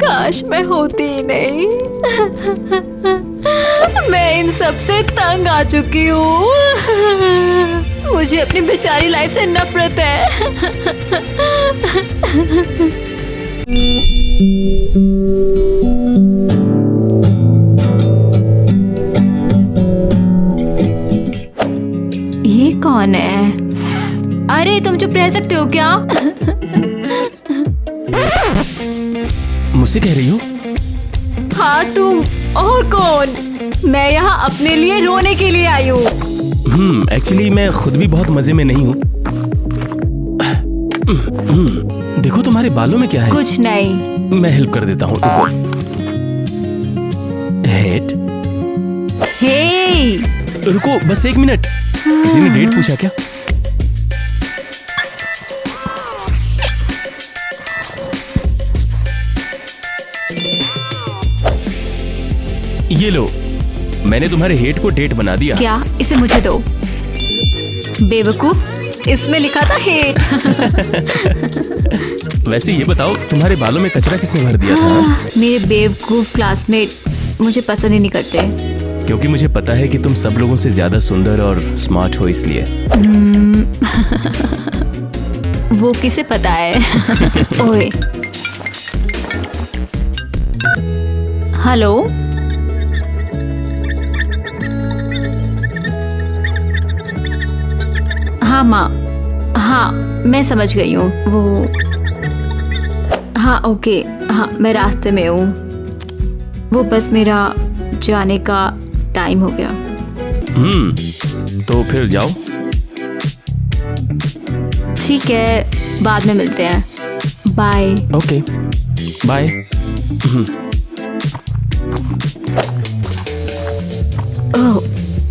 काश मैं होती ही नहीं। मैं इन सब से तंग आ चुकी हूँ। मुझे अपनी बेचारी लाइफ से नफरत है। ये कौन है? अरे तुम चुप रह सकते हो क्या? मुझसे कह रही हो? हाँ तुम, और कौन? मैं यहाँ अपने लिए रोने के लिए आई हूँ। एक्चुअली मैं खुद भी बहुत मजे में नहीं हूँ। देखो तुम्हारे बालों में क्या है? कुछ नहीं। मैं हेल्प कर देता हूँ, रुको। हेड। हे रुको बस 1 मिनट। किसी ने डेट पूछा क्या? ये लो, मैंने तुम्हारे हेट को डेट बना दिया। क्या? इसे मुझे दो। बेवकूफ, इसमें लिखा था हेट। वैसे ये बताओ, तुम्हारे बालों में कचरा किसने भर दिया था? मेरे बेवकूफ क्लासमेट मुझे पसंद ही नहीं करते। क्योंकि मुझे पता है कि तुम सब लोगों से ज्यादा सुंदर और स्मार्ट हो, इसलिए। वो किसे पता है? ओए, हेलो। हाँ माँ, हाँ मैं समझ गई हूँ। वो हाँ ओके, हाँ मैं रास्ते में हूँ। वो बस मेरा जाने का टाइम हो गया। तो फिर जाओ। ठीक है, बाद में मिलते हैं। बाय। Okay bye. ओह,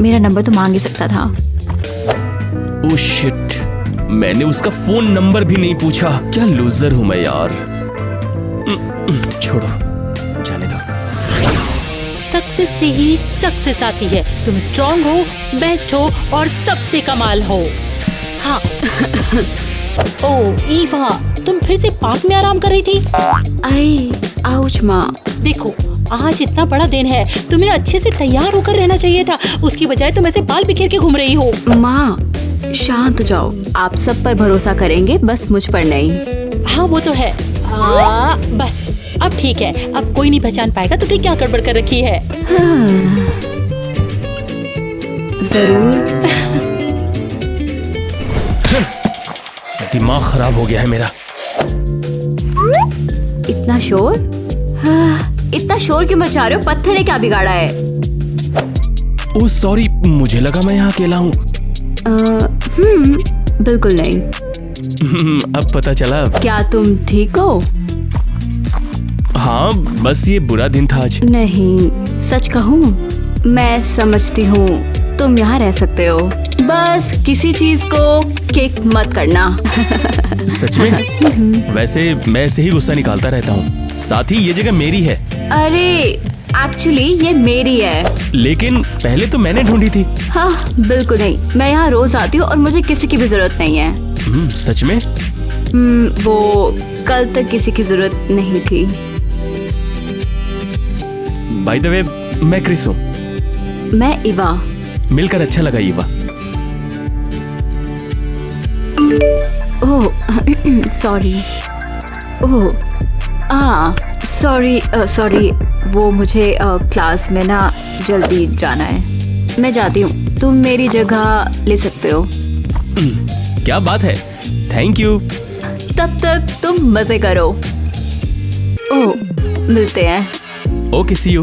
मेरा नंबर तो मांग ही सकता था। ओह शिट, मैंने उसका फोन नंबर भी नहीं पूछा। क्या लूजर हूं मैं यार। छोड़ो, जाने दो। सक्सेस से ही सक्सेस आती है। तुम स्ट्रांग हो, बेस्ट हो और सबसे कमाल हो। हाँ। ओह ईवा, तुम फिर से पार्क में आराम कर रही थी? आई आउच माँ। देखो, आज इतना बड़ा दिन है, तुम्हें अच्छे से तैयार होकर रहना चाहिए था। उसकी बजाय तुम ऐसे बाल बिखेर के घूम रही हो। माँ शांत हो जाओ। आप सब पर भरोसा करेंगे, बस मुझ पर नहीं। हाँ वो तो है। बस अब ठीक है। अब कोई नहीं पहचान पाएगा तुमने क्या गड़बड़ कर रखी है। जरूर। दिमाग खराब हो गया है मेरा। इतना शोर? इतना शोर क्यों मचा रहे हो? पत्थर ने क्या बिगाड़ा है? ओह सॉरी, मुझे लगा मैं यहाँ अकेला हूँ। बिल्कुल नहीं। अब पता चला। क्या तुम ठीक हो? हाँ, बस ये बुरा दिन था आज। नहीं, सच कहूँ मैं समझती हूँ तुम यहाँ रह सकते हो। बस किसी चीज को किक मत करना। सच में? वैसे मैं ऐसे ही गुस्सा निकालता रहता हूँ। साथ ही ये जगह मेरी है। अरे एक्चुअली ये मेरी है। लेकिन पहले तो मैंने ढूंढी थी। हाँ बिल्कुल नहीं, मैं यहाँ रोज आती हूँ और मुझे किसी की भी जरूरत नहीं है। सच में? वो कल तक किसी की जरूरत नहीं थी। बाय द वे, मैं क्रिस हूँ। मैं इवा। मिलकर अच्छा लगा Eva. Oh sorry. Oh sorry, वो मुझे क्लास में ना जल्दी जाना है। मैं जाती हूँ, तुम मेरी जगह ले सकते हो। क्या बात है, थैंक यू। तब तक तुम मजे करो। ओह मिलते हैं। Okay see you.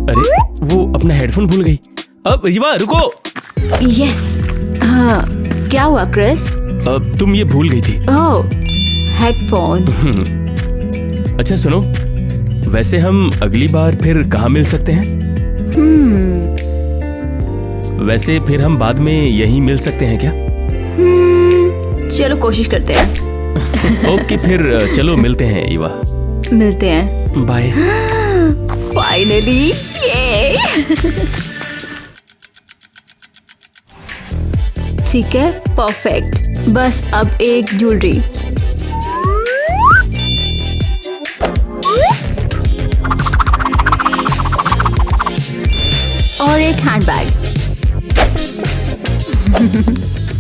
अरे वो अपना हेडफोन भूल गई। अब इवा रुको। यस। हाँ क्या हुआ क्रिस? तुम ये भूल गई थी। ओह हेडफोन। अच्छा सुनो, वैसे हम अगली बार फिर कहाँ मिल सकते हैं? वैसे फिर हम बाद में यहीं मिल सकते हैं क्या? चलो कोशिश करते हैं। ओके फिर चलो मिलते हैं इवा। मिलते हैं। बाय। फाइनली ये। ठीक है, परफेक्ट। बस अब एक ज्वेलरी। और एक handbag.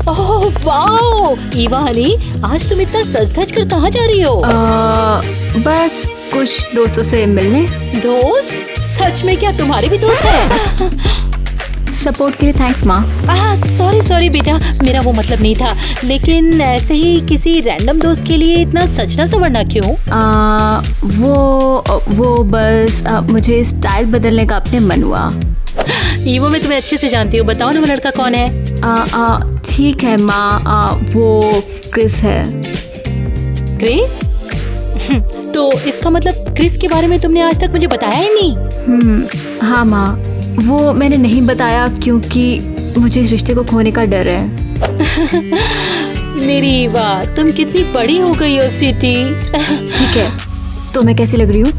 Oh wow, Eva Honey, आज तुम इतना सज धज कर कहाँ जा रही हो? बस कुछ दोस्तों से मिलने। दोस्त? सच में क्या तुम्हारे भी दोस्त हैं? सपोर्ट के लिए थैंक्स माँ। सॉरी बेटा, मेरा वो मतलब नहीं था। लेकिन ऐसे ही किसी रैंडम दोस्त के लिए इतना सजना सवरना क्यों? वो बस मुझे स्टाइल बदलने का अपने मन हुआ। ईवो, मैं तुम्हें अच्छे से जानती हूँ, बताओ ना वो लड़का कौन है? ठीक है माँ, वो क्रिस है। क्रिस? तो इसका मतलब क्रिस के बारे में तुमने आज तक मुझे बताया ही नहीं? हाँ माँ, वो मैंने नहीं बताया क्योंकि मुझे इस रिश्ते को खोने का डर है। मेरी ईवा, तुम कितनी बड़ी हो गई हो स्वीटी। ठीक है, तो मैं कैसी लग रही हूँ?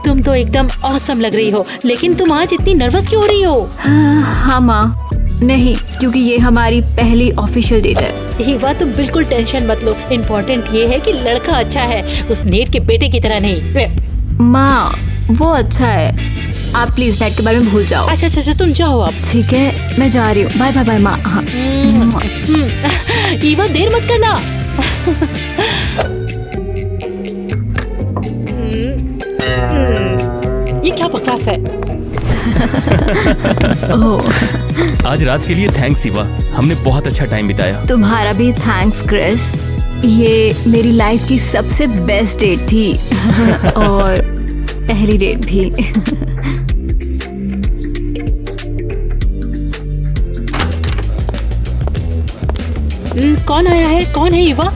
तुम तो एकदम ऑसम लग रही हो, लेकिन तुम आज इतनी नर्वस क्यों हो रही हो? हाँ माँ, नहीं, क्योंकि ये हमारी पहली ऑफिशियल डेट है। ईवा, तुम बिल्कुल टेंशन मत लो। इम्पोर्टेंट ये है कि लड़का अच्छा है, उस नेट के बेटे की तरह नहीं। माँ, वो अच्छा है, आप प्लीज नेट के बारे में भूल जाओ। अच्छा, तुम जाओ अब। ठीक है, मैं जा रही हूँ। बाय बाय बाय माँ। हाँ। ईवा, देर मत करना। ये क्या बकवास है? आज रात के लिए थैंक्स ईवा, हमने बहुत अच्छा टाइम बिताया। तुम्हारा भी थैंक्स क्रिस, ये मेरी लाइफ की सबसे बेस्ट डेट थी और पहली डेट भी। कौन आया है? कौन है Eva?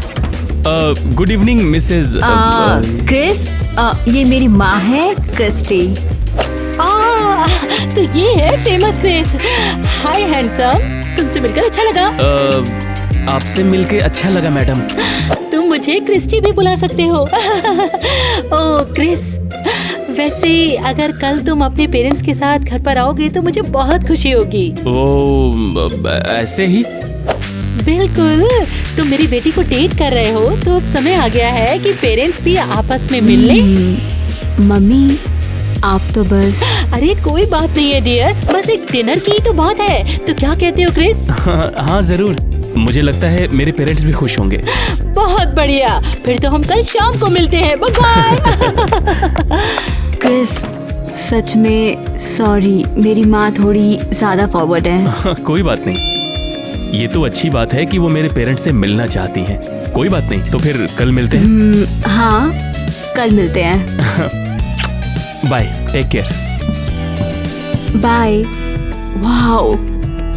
Good evening Mrs. Chris, ये मेरी माँ है क्रिस्टी। तो ये है फेमस क्रिस। हाय हैंडसम, तुमसे मिलकर अच्छा लगा। आपसे मिलके अच्छा लगा मैडम। तुम मुझे क्रिस्टी भी बुला सकते हो। ओह क्रिस, वैसे अगर कल तुम अपने पेरेंट्स के साथ घर पर आओगे तो मुझे बहुत खुशी होगी। ओ, ऐसे ही? बिल्कुल, तुम मेरी बेटी को डेट कर रहे हो तो अब समय आ गया है कि पेरेंट्स भी आपस में मिल लें। मम्मी, आप तो बस। अरे कोई बात नहीं है डियर, बस एक डिनर की तो बात है। तो क्या कहते हो क्रिस? हाँ जरूर, मुझे लगता है मेरे पेरेंट्स भी खुश होंगे। बहुत बढ़िया, फिर तो हम कल शाम को मिलते हैं। Bye bye. क्रिस, सच में सॉरी, मेरी माँ थोड़ी ज्यादा फॉरवर्ड है। कोई बात नहीं, ये तो अच्छी बात है कि वो मेरे पेरेंट्स से मिलना चाहती हैं। कोई बात नहीं, तो फिर कल मिलते हैं। हाँ, कल मिलते हैं। Bye, take care. Bye. Wow,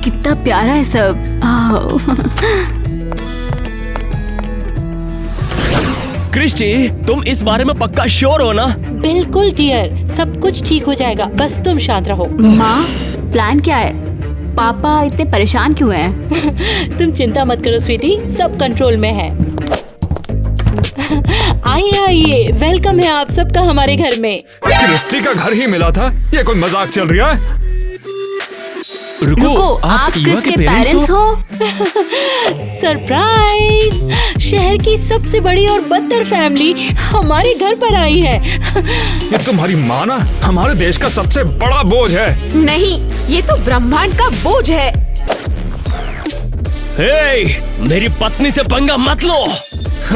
कितना प्यारा है सब। क्रिस्टी, तुम इस बारे में पक्का श्योर हो ना? बिल्कुल डियर, सब कुछ ठीक हो जाएगा, बस तुम शांत रहो। माँ, प्लान क्या है? पापा इतने परेशान क्यों हैं? तुम चिंता मत करो स्वीटी, सब कंट्रोल में है। आइए, वेलकम है आप सबका हमारे घर में। क्रिस्टी का घर ही मिला था, ये कोई मजाक चल रहा है? रुको, आप ईवा क्रिस के पेरेंट्स हो? सरप्राइज! शहर की सबसे बड़ी और बदतर फैमिली हमारे घर पर आई है। ये तुम्हारी माँ ना हमारे देश का सबसे बड़ा बोझ है। नहीं, ये तो ब्रह्मांड का बोझ है। हे, मेरी पत्नी से पंगा मत लो।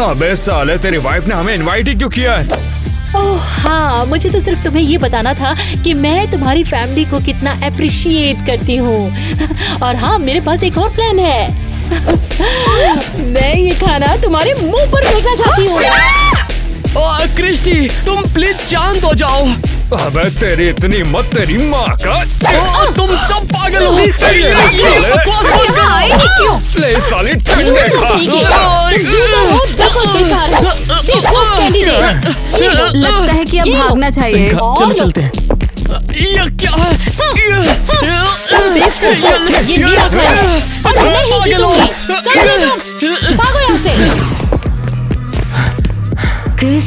अबे साले, तेरी वाइफ ने हमें इनवाइट ही क्यों किया है? ओह हाँ, मुझे तो सिर्फ तुम्हें ये बताना था कि मैं तुम्हारी फैमिली को कितना अप्रिशिएट करती हूँ। और हाँ, मेरे पास एक और प्लान है। मैं ये खाना तुम्हारे मुंह पर फेंकना चाहती हूँ। क्रिस्टी, तुम प्लीज शांत हो जाओ। अबे तेरी इतनी हिम्मत, तेरी माँ का। तुम सब पागल हो। ले साली, टंडे खा। लगता है कि अब भागना चाहिए। चलो चलते हैं। ये क्या है? ये मेरा घर है और मैं ही जीतूंगी। भागो यहाँ से। क्रिस,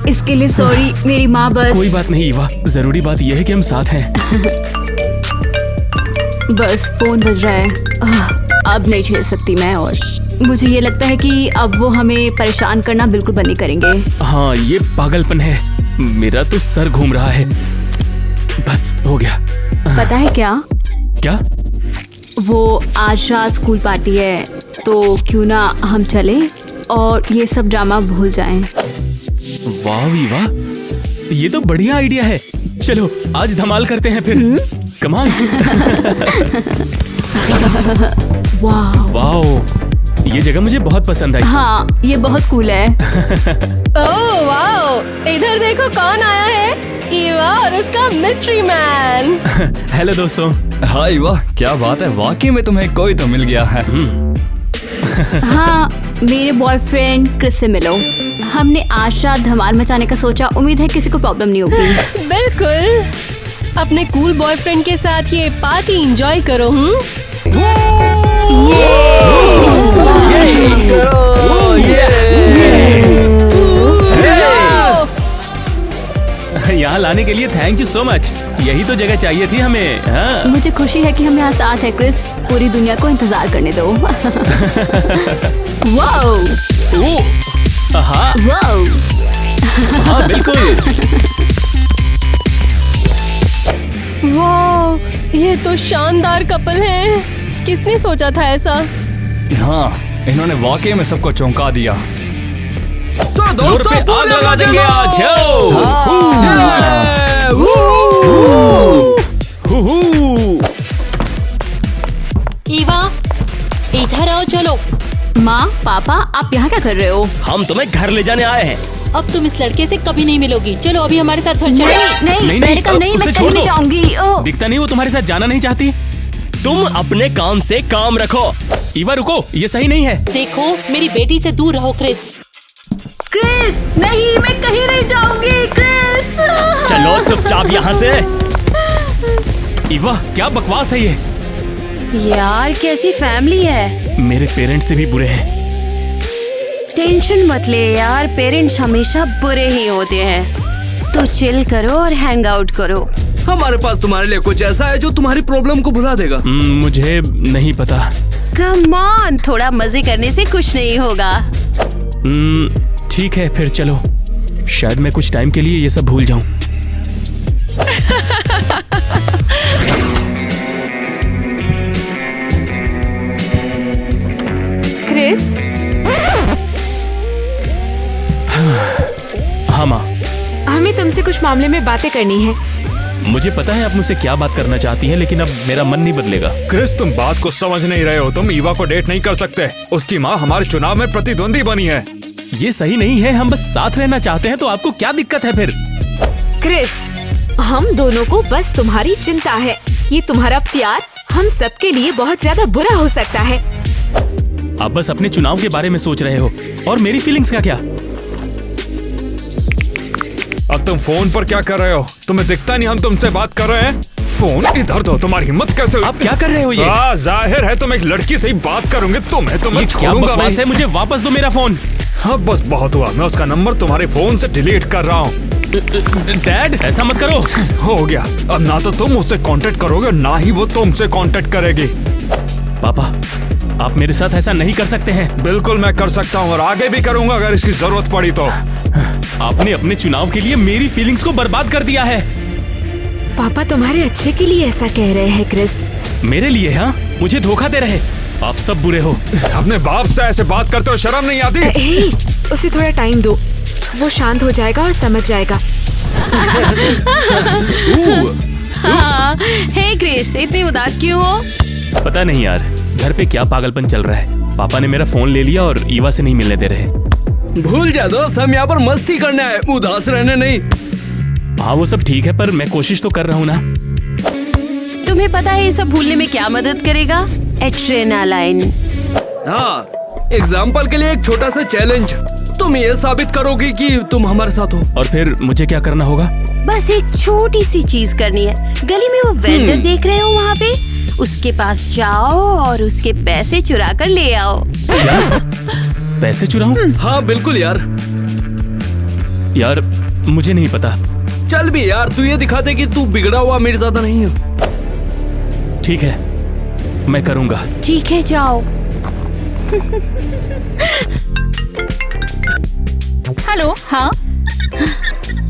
इसके लिए सॉरी, मेरी माँ बस। कोई बात नहीं ईवा, जरूरी बात यह है कि हम साथ हैं। बस फोन बज रहा है। अब अब नहीं झेल सकती मैं। और मुझे ये लगता है कि अब वो हमें परेशान करना बिल्कुल बंद नहीं करेंगे। हाँ, ये पागलपन है। मेरा तो सर घूम रहा है। बस हो गया। पता है क्या, क्या? वो आज रात स्कूल पार्टी है, तो क्यों ना हम चले और ये सब ड्रामा भूल जाएं। वाह वीवा, ये तो बढ़िया आइडिया है। चलो आज धमाल करते हैं फिर। Come on. वाह, वाओ, ये जगह मुझे बहुत पसंद आई। हाँ ये बहुत कूल है। ओह वाओ, इधर देखो कौन आया है, ईवा और उसका मिस्ट्री मैन। हेलो दोस्तों। हाय वाह, क्या बात है, वाकई में तुम्हें कोई तो मिल गया है। हाँ, मेरे बॉयफ्रेंड क्रिस से मिलो। हमने आज रात धमाल मचाने का सोचा, उम्मीद है किसी को प्रॉब्लम नहीं होगी। बिल्कुल, अपने कूल बॉयफ्रेंड के साथ ये पार्टी एंजॉय करो। यहाँ लाने के लिए थैंक यू सो मच। यही तो जगह चाहिए थी हमें। हाँ। मुझे खुशी है कि हम यहाँ साथ हैं क्रिस। पूरी दुनिया को इंतजार करने दो। वाओ, हाँ वाओ। हाँ बिल्कुल। वाह, ये तो शानदार कपल है। किसने सोचा था ऐसा? हाँ, इन्होंने वाकई में सबको चौंका दिया। तो फ्लोर पे आग लगा देंगे आज। ईवा, इधर आओ, चलो। माँ पापा, आप यहाँ क्या कर रहे हो? हम तुम्हें घर ले जाने आए हैं। अब तुम इस लड़के से कभी नहीं मिलोगी। चलो अभी हमारे साथ घर चलो। नहीं, मैंने कहा नहीं, उसे मैं छोड़ कहीं नहीं दो। जाऊंगी। ओ, दिखता नहीं वो तुम्हारे साथ जाना नहीं चाहती। तुम अपने काम से काम रखो। ईवा रुको, ये सही नहीं है। देखो, मेरी बेटी से दूर रहो क्रिस। क्रिस, नहीं, मैं कहीं नहीं जाऊंगी। क्रिस, चलो चुपचाप यहाँ से। ईवा, क्या बकवास है ये? यार कैसी फैमिली है। मेरे पेरेंट्स से भी बुरे हैं। टेंशन मत ले यार, पेरेंट्स हमेशा बुरे ही होते हैं। तो चिल करो और हैंग आउट करो। हमारे पास तुम्हारे लिए कुछ ऐसा है जो तुम्हारी प्रॉब्लम को भुला देगा। मुझे नहीं पता। कम ऑन, थोड़ा मजे करने से कुछ नहीं होगा। ठीक है फिर चलो। शायद मैं कुछ टाइम के लिए ये सब भूल जाऊं। क्रिस, हाँ माँ, हमें तुमसे कुछ मामले में बातें करनी है। मुझे पता है आप मुझसे क्या बात करना चाहती हैं, लेकिन अब मेरा मन नहीं बदलेगा। क्रिस, तुम बात को समझ नहीं रहे हो। तुम ईवा को डेट नहीं कर सकते। उसकी माँ हमारे चुनाव में प्रतिद्वंदी बनी है। ये सही नहीं है। हम बस साथ रहना चाहते हैं, तो आपको क्या दिक्कत है फिर? क्रिस, हम दोनों को बस तुम्हारी चिंता है। ये तुम्हारा प्यार हम सबके लिए बहुत ज्यादा बुरा हो सकता है। आप बस अपने चुनाव के बारे में सोच रहे हो, और मेरी फीलिंग्स का क्या? अब तुम फोन पर क्या कर रहे हो? तुम्हें दिखता नहीं हम तुमसे बात कर रहे हैं? फोन इधर दो। तुम्हारी हिम्मत कैसे हुई? आप क्या कर रहे हो ये? जाहिर है तुम एक लड़की से ही बात करोगे। तुम्हें तो मैं ये क्या छोड़ूंगा बकवास नहीं। है? मुझे वापस दो मेरा फोन। हाँ बस बहुत हुआ। मैं उसका नंबर तुम्हारे फोन से डिलीट कर रहा हूँ। डैड, ऐसा मत करो। हो गया। अब ना तो तुम उससे कांटेक्ट करोगे, ना ही वो तुमसे कांटेक्ट करेगी। पापा, आप मेरे साथ ऐसा नहीं कर सकते हैं। बिल्कुल मैं कर सकता हूँ, और आगे भी करूंगा अगर इसकी जरूरत पड़ी तो। आपने अपने चुनाव के लिए मेरी फीलिंग्स को बर्बाद कर दिया है। पापा तुम्हारे अच्छे के लिए ऐसा कह रहे हैं क्रिस। मेरे लिए? हाँ, मुझे धोखा दे रहे। आप सब बुरे हो। अपने बाप से ऐसे बात करते हो शर्म नहीं आती? हे, उसे थोड़ा टाइम दो, वो शांत हो जाएगा और समझ जाएगा। हाँ, हे क्रिस, इतनी उदास क्यों हो? पता नहीं यार, घर पे क्या पागलपन चल रहा है। पापा ने मेरा फोन ले लिया और ईवा से नहीं मिलने दे रहे। भूल जा दोस्त, हम यहाँ पर मस्ती करने आए, उदास रहने नहीं। हाँ वो सब ठीक है, पर मैं कोशिश तो कर रहा हूँ ना। तुम्हें पता है ये सब भूलने में क्या मदद करेगा? एड्रेनालाइन। हाँ, एग्जाम्पल के लिए एक छोटा सा चैलेंज। तुम ये साबित करोगे कि तुम हमारे साथ हो। और फिर मुझे क्या करना होगा? बस एक छोटी सी चीज करनी है। गली में वो वेंडर देख रहे हो वहाँ पे, उसके पास जाओ और उसके पैसे चुरा कर ले आओ। पैसे चुराऊं? हाँ बिल्कुल यार। यार मुझे नहीं पता। चल भी यार, तू ये दिखा दे कि तू बिगड़ा हुआ मिर्जादा नहीं है। ठीक है, मैं करूंगा। ठीक है, जाओ। हेलो। हाँ,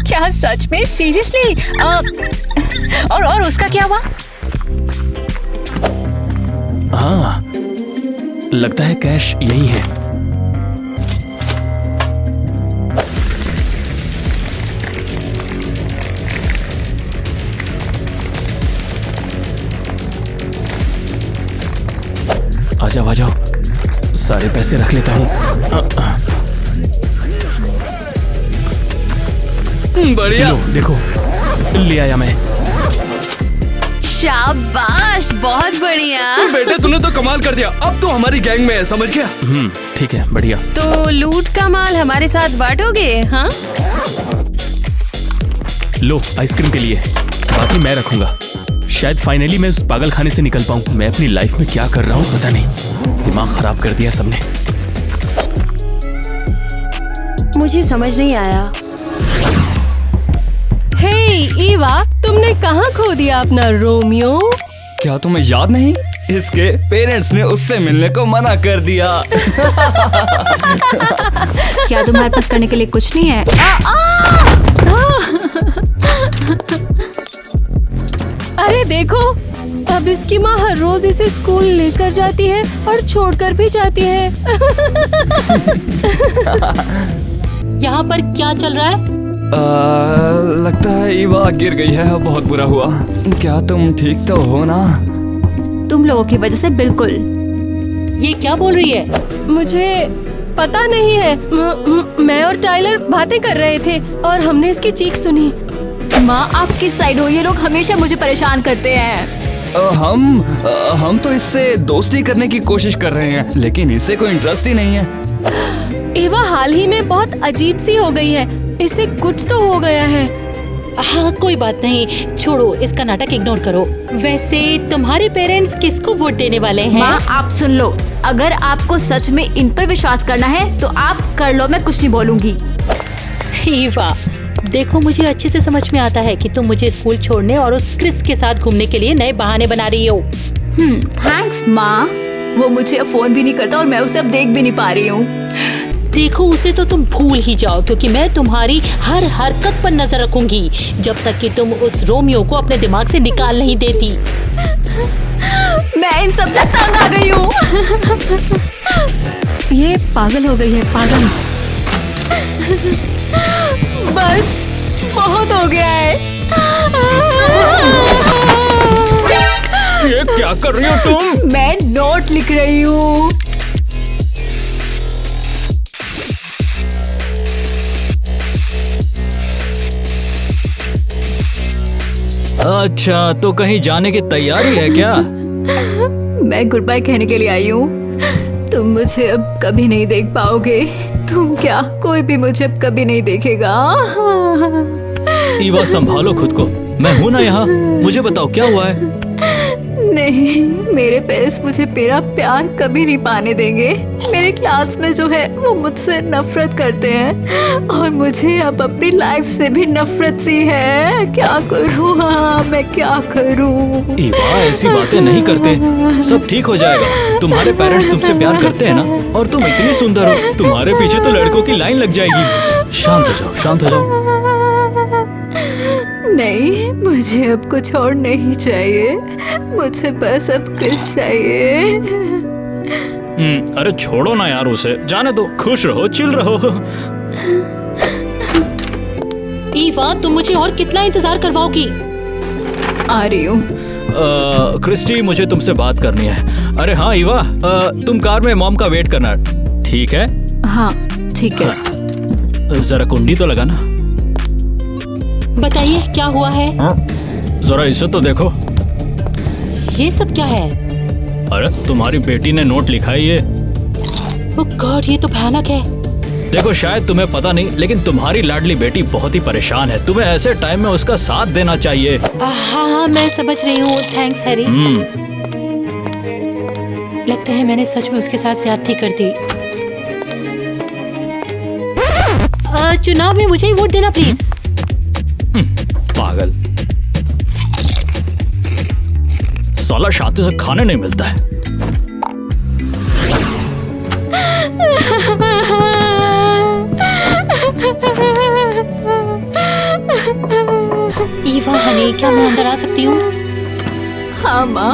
क्या सच में? सीरियसली? और उसका क्या हुआ? हाँ, लगता है कैश यही है। आ जाओ आ जाओ, सारे पैसे रख लेता हूँ। बढ़िया। लो, देखो ले आया मैं। शाबाश, बहुत बढ़िया। बेटे तूने तो कमाल कर दिया। अब तो हमारी गैंग में है, समझ गया? ठीक है, बढ़िया। तो लूट का माल हमारे साथ बांटोगे? हाँ, लो आइसक्रीम के लिए, बाकी मैं रखूंगा। शायद फाइनली मैं उस पागल खाने से निकल पाऊं। मैं अपनी लाइफ में क्या कर रहा हूँ पता नहीं, दिमाग खराब कर दिया सबने। मुझे समझ नहीं आया। हे ईवा, तुमने कहाँ खो दिया अपना रोमियो? क्या तुम्हें याद नहीं? इसके पेरेंट्स ने उससे मिलने को मना कर दिया। क्या तुम्हारे पास करने के लिए कुछ नहीं है? अरे देखो, अब इसकी माँ हर रोज इसे स्कूल लेकर जाती है और छोड़कर भी जाती है। यहाँ पर क्या चल रहा है? लगता है ईवा गिर गई है, बहुत बुरा हुआ। क्या तुम ठीक तो हो ना? तुम लोगों की वजह से बिल्कुल। ये क्या बोल रही है? मुझे पता नहीं है। मैं और टाइलर बातें कर रहे थे और हमने इसकी चीख सुनी। माँ, आप किस साइड हो? ये लोग हमेशा मुझे परेशान करते हैं। हम तो इससे दोस्ती करने की कोशिश कर रहे हैं, लेकिन इसे कोई इंटरेस्ट ही नहीं है। ईवा हाल ही में बहुत अजीब सी हो गई है। इसे कुछ तो हो गया है। हाँ, कोई बात नहीं, छोड़ो, इसका नाटक इग्नोर करो। वैसे तुम्हारे पेरेंट्स किसको वोट देने वाले हैं? माँ, आप सुन लो, अगर आपको सच में इन पर विश्वास करना है तो आप कर लो, मैं कुछ नहीं बोलूंगी। ईवा, देखो मुझे अच्छे से समझ में आता है कि तुम मुझे स्कूल छोड़ने और उस क्रिस के साथ घूमने के लिए नए बहाने बना रही हो। थैंक्स माँ। वो मुझे अब फोन भी नहीं करता और मैं उसे अब देख भी नहीं पा रही हूँ। देखो, उसे तो तुम भूल ही जाओ, क्योंकि मैं तुम्हारी हर हरकत पर नजर रखूंगी जब तक कि तुम उस रोमियो को अपने दिमाग से निकाल नहीं देती। मैं इन सब से तंग आ गई हूँ। ये पागल हो गई है, पागल। बस बहुत हो गया है। ये क्या कर रही हो तुम? मैं नोट लिख रही हूँ। अच्छा, तो कहीं जाने की तैयारी है क्या? मैं गुड बाय कहने के लिए आई हूँ। तुम मुझे अब कभी नहीं देख पाओगे। तुम क्या, कोई भी मुझे अब कभी नहीं देखेगा। ईवा, संभालो खुद को, मैं हूँ ना यहाँ। मुझे बताओ क्या हुआ है? नहीं, मेरे पेरेंट्स मुझे मेरा प्यार कभी नहीं पाने देंगे। मेरे क्लास में जो है वो मुझसे नफरत करते हैं और मुझे अब अपनी लाइफ से भी नफरत सी है। क्या करूँ? हाँ, मैं क्या करूँ? ईवा, ऐसी बातें नहीं करते, सब ठीक हो जाएगा। तुम्हारे पेरेंट्स तुमसे प्यार करते हैं ना, और तुम इतनी सुंदर हो, तुम्हारे पीछे तो लड़कों की लाइन लग जाएगी। शांत हो जाओ, शांत हो जाओ। नहीं, मुझे अब कुछ और नहीं चाहिए। मुझे बस अब कुछ चाहिए। अरे छोड़ो ना यार उसे, जाने दो, खुश रहो, चिल रहो। ईवा, तुम मुझे और कितना इंतजार करवाओगी? आ रही हूँ। क्रिस्टी, मुझे तुमसे बात करनी है। अरे हाँ ईवा, तुम कार में मॉम का वेट करना, ठीक है? हाँ ठीक है। हाँ, जरा कुंडी तो लगाना। बताइए क्या हुआ है? जरा इसे तो देखो। ये सब क्या है? अरे तुम्हारी बेटी ने नोट लिखा है ये। ओह गॉड, ये तो भयानक है। देखो, शायद तुम्हें पता नहीं, लेकिन तुम्हारी लाडली बेटी बहुत ही परेशान है। तुम्हें ऐसे टाइम में उसका साथ देना चाहिए। हाँ, मैं समझ रही हूँ। Thanks Harry. लगता है मैंने सच में उसके साथ ज्यादती कर दी। चुनाव में मुझे ही वोट देना प्लीज। पागल। साला शांति से खाने नहीं मिलता है। ईवा हनी, क्या मैं अंदर आ सकती हूँ? हाँ माँ।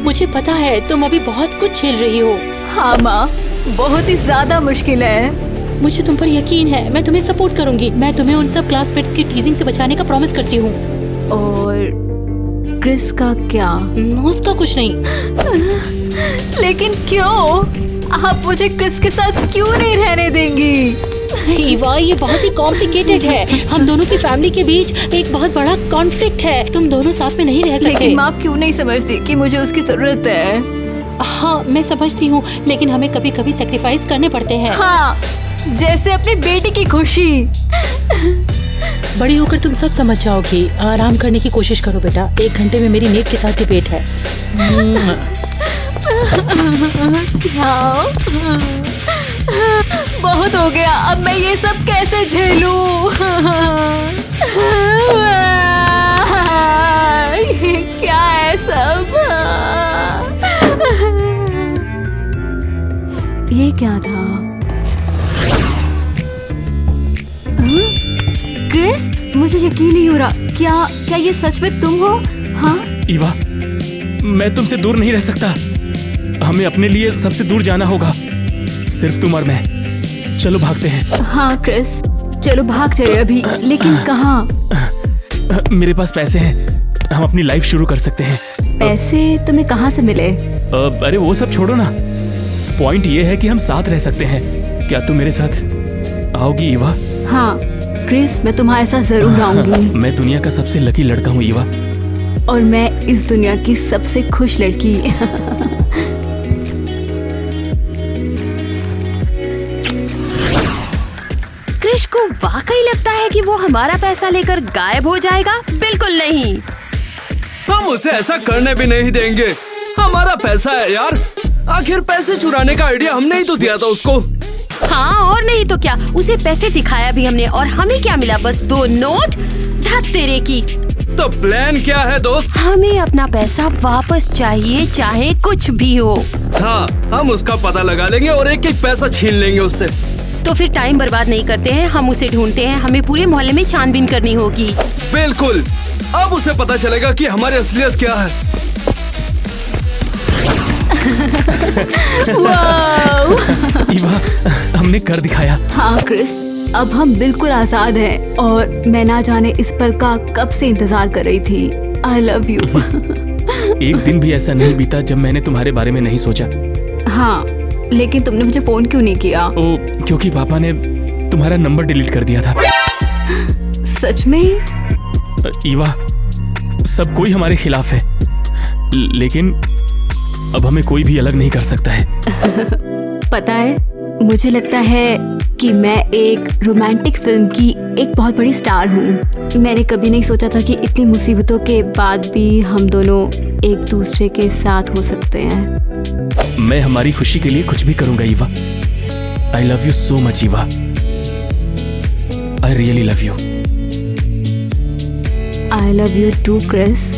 मुझे पता है तुम अभी बहुत कुछ झेल रही हो। हाँ माँ, बहुत ही ज्यादा मुश्किल है। मुझे तुम पर यकीन है, मैं तुम्हें सपोर्ट करूंगी। मैं तुम्हें उन सब क्लासमेट्स की टीजिंग से बचाने का प्रॉमिस करती हूँ। और क्रिस का क्या? उसका कुछ नहीं। लेकिन क्यों? आप मुझे क्रिस के साथ क्यों नहीं रहने देंगी? ईवा, ये बहुत ही कॉम्प्लिकेटेड है। हम दोनों की फैमिली के बीच एक बहुत बड़ा कॉन्फ्लिक्ट है। तुम दोनों साथ में नहीं रह सकते। लेकिन माँ क्यों नहीं समझती कि मुझे उसकी जरूरत है? हाँ, मैं समझती हूँ, लेकिन हमें कभी कभी सेक्रीफाइस करने पड़ते हैं। हाँ, जैसे अपनी बेटी की खुशी। बड़ी होकर तुम सब समझ जाओगी। आराम करने की कोशिश करो बेटा। 1 घंटे में मेरी नेक के साथ डिबेट है। बहुत हो गया, अब मैं ये सब कैसे झेलूं? क्या है सब? ये क्या था? क्रिस, मुझे यकीन नहीं हो रहा। क्या ये सच में तुम हो? हाँ ईवा, मैं तुमसे दूर नहीं रह सकता। हमें अपने लिए सबसे दूर जाना होगा, सिर्फ तुम और मैं। चलो भागते हैं। हाँ क्रिस, चलो भाग चले अभी। लेकिन कहाँ? मेरे पास पैसे हैं, हम अपनी लाइफ शुरू कर सकते हैं। पैसे तुम्हें कहाँ से मिले? अरे वो सब छोड़ो ना, पॉइंट ये है कि हम साथ रह सकते हैं। क्या तुम मेरे साथ आओगी ईवा? हाँ क्रिस, मैं तुम्हारे साथ जरूर आऊंगी। मैं दुनिया का सबसे लकी लड़का हूँ ईवा। और मैं इस दुनिया की सबसे खुश लड़की। क्रिश को वाकई लगता है कि वो हमारा पैसा लेकर गायब हो जाएगा? बिल्कुल नहीं। हम उसे ऐसा करने भी नहीं देंगे। हमारा पैसा है यार। आखिर पैसे चुराने का आइडिया हमने ही तो दिया था उसको। हाँ, और नहीं तो क्या, उसे पैसे दिखाया भी हमने और हमें क्या मिला? बस 2 नोट। धत तेरे की। तो प्लान क्या है दोस्त? हमें अपना पैसा वापस चाहिए, चाहे कुछ भी हो। हाँ, हम उसका पता लगा लेंगे और एक एक पैसा छीन लेंगे उससे। तो फिर टाइम बर्बाद नहीं करते हैं, हम उसे ढूंढते हैं। हमें पूरे मोहल्ले में छानबीन करनी होगी। बिल्कुल, अब उसे पता चलेगा कि हमारी असलियत क्या है। ईवा, हमने कर दिखाया। हाँ क्रिस, अब हम बिल्कुल आजाद हैं और मैं ना जाने इस पल का कब से इंतजार कर रही थी। आई लव यू। एक दिन भी ऐसा नहीं बीता जब मैंने तुम्हारे बारे में नहीं सोचा। हाँ, लेकिन तुमने मुझे फोन क्यों नहीं किया? क्योंकि पापा ने तुम्हारा नंबर डिलीट कर दिया था। सच में? ईवा, सब कोई हमारे खिलाफ है, लेकिन अब हमें कोई भी अलग नहीं कर सकता है। पता है, मुझे लगता है कि मैं एक रोमांटिक फिल्म की एक बहुत बड़ी स्टार हूँ। मैंने कभी नहीं सोचा था कि इतनी मुसीबतों के बाद भी हम दोनों एक दूसरे के साथ हो सकते हैं। मैं हमारी खुशी के लिए कुछ भी करूंगा Eva. I love you so much Eva. I really love you. I love you too Chris.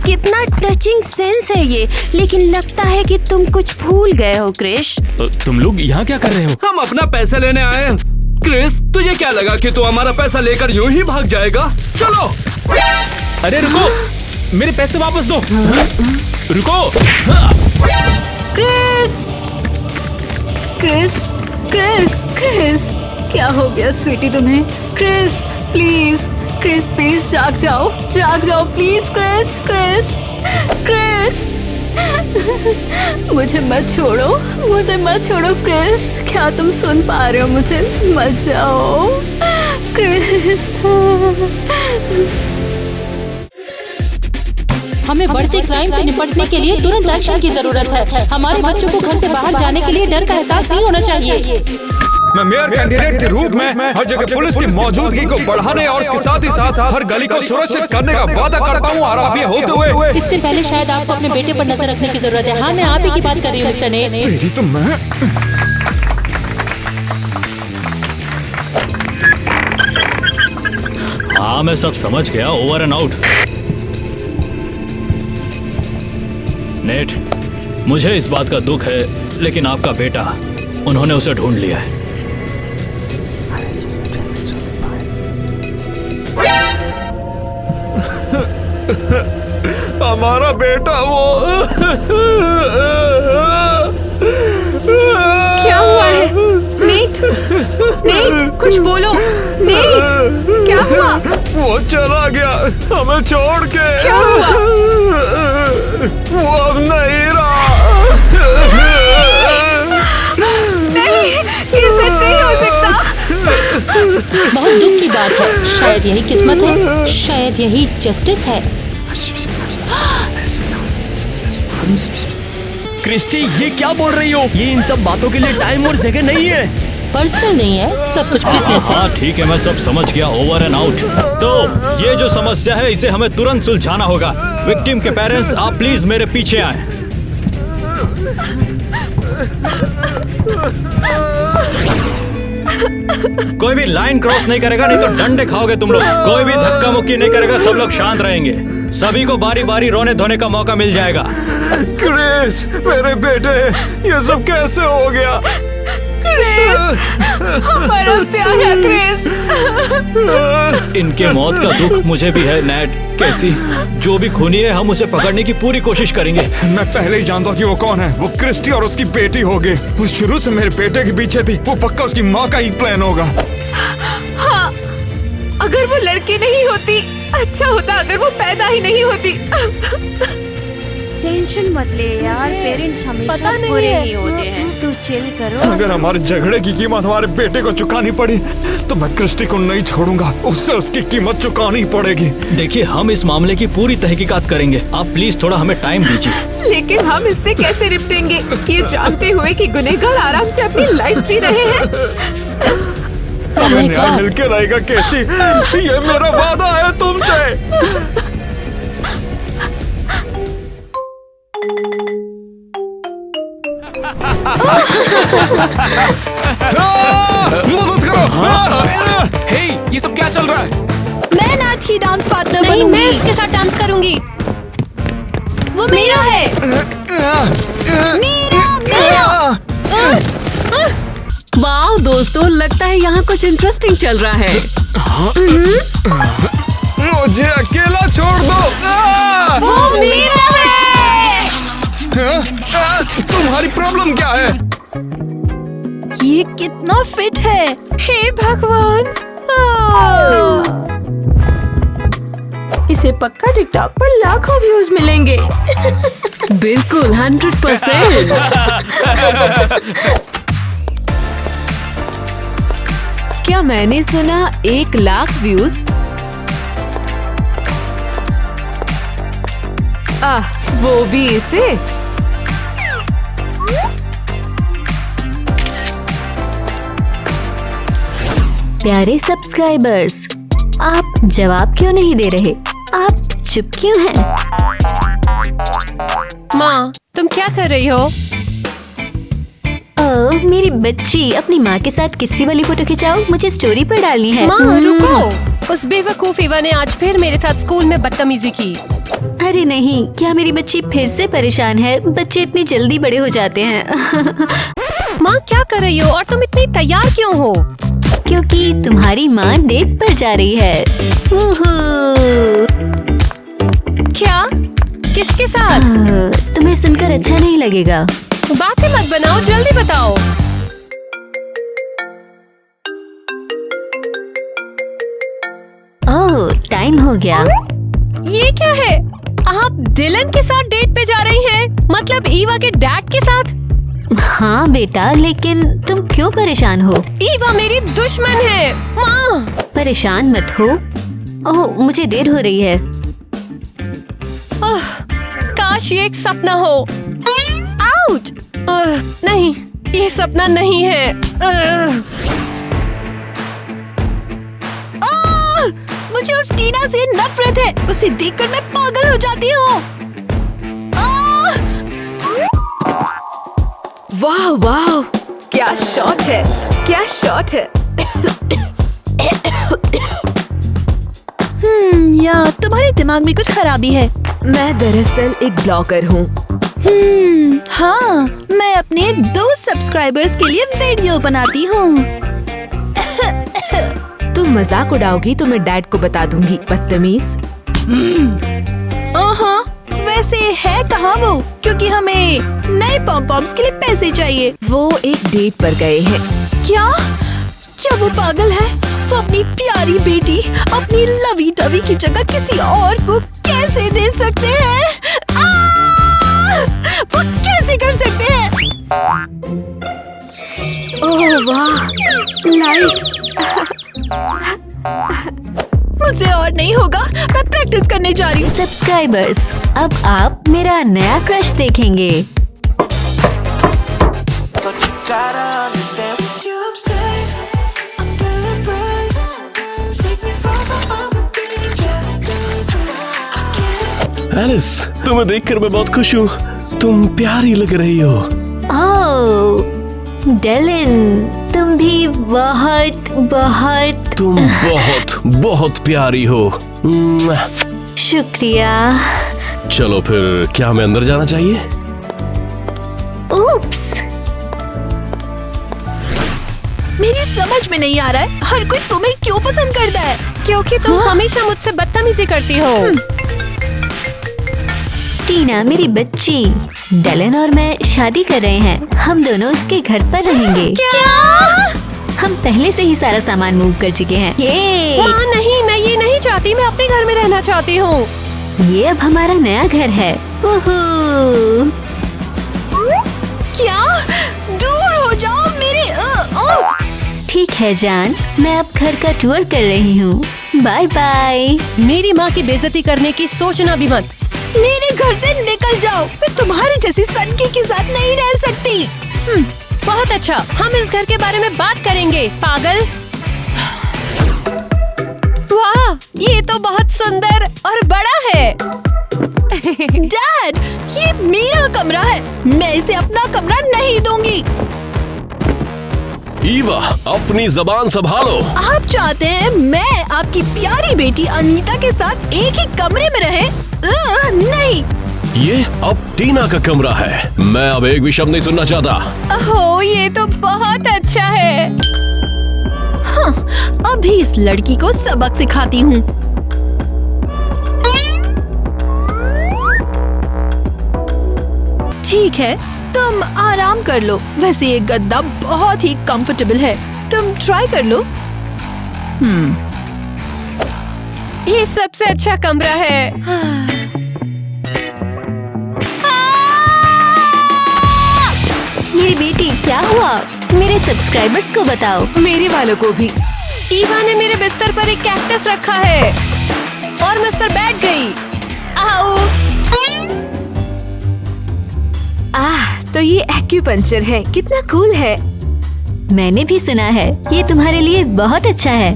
कितना टचिंग सेंस है ये, लेकिन लगता है कि तुम कुछ भूल गए हो क्रिश। तुम लोग यहाँ क्या कर रहे हो? हम अपना पैसा लेने आए हैं। क्रिस, तुझे क्या लगा कि तू हमारा पैसा लेकर यूं ही भाग जाएगा? चलो। अरे रुको, मेरे पैसे वापस दो। रुको। क्रिस, क्रिस, क्रिस, क्रिस, क्या हो गया स्वीटी तुम्हें? क्रिस प्लीज, क्रिस प्लीज जाग जाओ प्लीज। क्रिस, क्रिस, क्रिस, मुझे मत छोड़ो क्रिस। क्या तुम सुन पा रहे हो मुझे? मत जाओ क्रिस। हमें बढ़ते क्राइम से निपटने के लिए तुरंत एक्शन की जरूरत है। हमारे बच्चों को घर से बाहर जाने के लिए डर का एहसास नहीं होना चाहिए। मैं मेयर कैंडिडेट के रूप में हर जगह पुलिस की मौजूदगी को बढ़ाने और उसके साथ ही साथ हर गली को सुरक्षित करने का वादा करता हूँ। और आप ये होते हुए इससे पहले शायद आपको अपने बेटे पर नजर रखने की जरूरत है। हाँ, मैं आप ही की बात कर रही हूँ मिस्टर ने। तेरी तो मैं हाँ मैं सब समझ गया, ओवर एंड आउट। नेट, मुझे इस बात का दुख है, लेकिन आपका बेटा, उन्होंने उसे ढूंढ लिया है। हमारा बेटा वो क्या हुआ है? नेट, नेट, कुछ बोलो। नेट, क्या हुआ? वो चला गया हमें छोड़ के। क्या हुआ? वो अब नहीं रहा। नहीं, ये सच नहीं हो सकता। बहुत दुख की बात है। शायद यही किस्मत है, शायद यही जस्टिस है। क्रिस्टी, ये क्या बोल रही हो? ये इन सब बातों के लिए टाइम और जगह नहीं है। पर्सनल नहीं है, सब कुछ बिजनेस है। हाँ ठीक है, मैं सब समझ गया, ओवर एंड आउट। तो ये जो समस्या है, इसे हमें तुरंत सुलझाना होगा। विक्टिम के पेरेंट्स, आप प्लीज मेरे पीछे आए। कोई भी लाइन क्रॉस नहीं करेगा, नहीं तो डंडे खाओगे तुम लोग। कोई भी धक्का मुक्की नहीं करेगा, सब लोग शांत रहेंगे। सभी को बारी बारी रोने धोने का मौका मिल जाएगा। क्रिस, मेरे बेटे, ये सब कैसे हो गया? क्रिस, हमारा प्यारा क्रिस। इनके मौत का दुख मुझे भी है नैट। कैसी जो भी खूनी है, हम उसे पकड़ने की पूरी कोशिश करेंगे। मैं पहले ही जानता हूँ कि वो कौन है। वो क्रिस्टी और उसकी बेटी होगी। वो शुरू से मेरे बेटे के पीछे थी। वो पक्का उसकी माँ का ही प्लान होगा। हाँ, अगर वो लड़की नहीं होती, अच्छा होता अगर वो पैदा ही नहीं होती। टेंशन मत ले यार, पेरेंट्स हमेशा बुरे ही होते हैं। तू चिल करो। अगर हमारे झगड़े की कीमत हमारे बेटे को चुकानी पड़ी, तो मैं क्रिस्टी को नहीं छोड़ूंगा। उससे उसकी कीमत चुकानी पड़ेगी। देखिए, हम इस मामले की पूरी तहकीकात करेंगे। आप प्लीज थोड़ा हमें टाइम दीजिए। लेकिन हम इससे कैसे निपटेंगे, ये जानते हुए कि गुनहगार आराम से अपनी लाइफ जी रहे हैं। हमें न्याय मिलके रहेगा कैसी, ये मेरा वादा है तुमसे। मदद करो। हे, ये सब क्या चल रहा है? मैं नाच की डांस पार्टनर नहीं, बनूंगी। मैं उसके साथ डांस करूंगी। वो मेरा है। मेरा। वाह दोस्तों, लगता है यहाँ कुछ इंटरेस्टिंग चल रहा है। मुझे अकेला छोड़ दो। वो मेरा है। तुम्हारी प्रॉब्लम क्या है? ये कितना फिट है। हे भगवान। इसे पक्का टिकटॉक पर लाखों व्यूज मिलेंगे। बिल्कुल 100%। क्या मैंने सुना 1 लाख व्यूज? वो भी इसे। प्यारे सब्सक्राइबर्स, आप जवाब क्यों नहीं दे रहे? आप चुप क्यों हैं? माँ, तुम क्या कर रही हो? ओह, मेरी बच्ची, अपनी माँ के साथ किस्सी वाली फोटो खिंचाओ, मुझे स्टोरी पर डालनी है। माँ रुको, उस बेवकूफ ईवा ने आज फिर मेरे साथ स्कूल में बदतमीजी की। अरे नहीं, क्या मेरी बच्ची फिर से परेशान है? बच्चे इतनी जल्दी बड़े हो जाते हैं। माँ क्या कर रही हो और तुम इतनी तैयार क्यों हो? क्योंकि तुम्हारी माँ डेट पर जा रही है। क्या? किसके साथ? तुम्हें सुनकर अच्छा नहीं लगेगा। बातें मत बनाओ, जल्दी बताओ। ओह, टाइम हो गया। ये क्या है? आप डिलन के साथ डेट पे जा रही हैं? मतलब ईवा के डैड के साथ? हाँ बेटा, लेकिन तुम क्यों परेशान हो? ईवा मेरी दुश्मन है। माँ, परेशान मत हो। ओह, मुझे देर हो रही है। काश ये एक सपना हो। आउट! नहीं, ये सपना नहीं है। मुझे उस टीना से नफरत है। उसे देखकर मैं पागल हो जाती हूँ। वाह वाह, क्या शॉट है, क्या शॉट है। या तुम्हारे दिमाग में कुछ खराबी है? मैं दरअसल एक ब्लॉगर हूँ। हाँ, मैं अपने 2 सब्सक्राइबर्स के लिए वीडियो बनाती हूँ। तुम मजाक उड़ाओगी तो मैं डैड को बता दूंगी, बदतमीज। वैसे है कहाँ वो? क्योंकि हमें नए पॉम-पॉम्स के लिए पैसे चाहिए। वो एक डेट पर गए हैं। क्या वो पागल है? वो अपनी प्यारी बेटी अपनी लवी टवी की जगह किसी और को कैसे दे सकते हैं? वो कैसे कर सकते हैं? ओह वाह, लाइक्स। मुझसे और नहीं होगा, मैं प्रैक्टिस करने जा रही हूँ। सब्सक्राइबर्स, अब आप मेरा नया क्रश देखेंगे। एलिस, तुम्हें देखकर मैं बहुत खुश हूँ। तुम प्यारी लग रही हो। ओह, डेलिन, तुम भी तुम बहुत प्यारी हो। शुक्रिया। चलो फिर, क्या हमें अंदर जाना चाहिए? उप्स। मेरी समझ में नहीं आ रहा है, हर कोई तुम्हें क्यों पसंद करता है? क्योंकि तुम हमेशा मुझसे बदतमीजी करती हो। टीना मेरी बच्ची, डेलन और मैं शादी कर रहे हैं। हम दोनों उसके घर पर रहेंगे। क्या? हम पहले से ही सारा सामान मूव कर चुके हैं। ये माँ नहीं, मैं ये नहीं चाहती। मैं अपने घर में रहना चाहती हूँ। ये अब हमारा नया घर है। क्या? दूर हो जाओ मेरे। ठीक है जान, मैं अब घर का टूर कर रही हूँ। Bye bye. मेरी माँ की बेइज्जती करने की सोचना भी मत। मेरे घर से निकल जाओ। मैं तुम्हारी जैसी सनकी के साथ नहीं रह सकती। बहुत अच्छा, हम इस घर के बारे में बात करेंगे, पागल। वाह, ये तो बहुत सुंदर और बड़ा है। डैड, ये मेरा कमरा है। मैं इसे अपना कमरा नहीं दूंगी। ईवा, अपनी जबान संभालो। आप चाहते हैं मैं आपकी प्यारी बेटी अनीता के साथ एक ही कमरे में रहे? नहीं। ये अब टीना का कमरा है। मैं अब एक भी शब्द नहीं सुनना चाहता। ओह, ये तो बहुत अच्छा है। अभी इस लड़की को सबक सिखाती हूँ। ठीक है, तुम आराम कर लो। वैसे ये गद्दा बहुत ही कंफर्टेबल है, तुम ट्राई कर लो। ये सबसे अच्छा कमरा है। मेरी बेटी, क्या हुआ? मेरे सब्सक्राइबर्स को बताओ। मेरे वालों को भी। ईवा ने मेरे बिस्तर पर एक कैक्टस रखा है और मैं उस पर बैठ गई। आओ। तो ये एक्यूपंक्चर है। कितना कूल है। मैंने भी सुना है ये तुम्हारे लिए बहुत अच्छा है।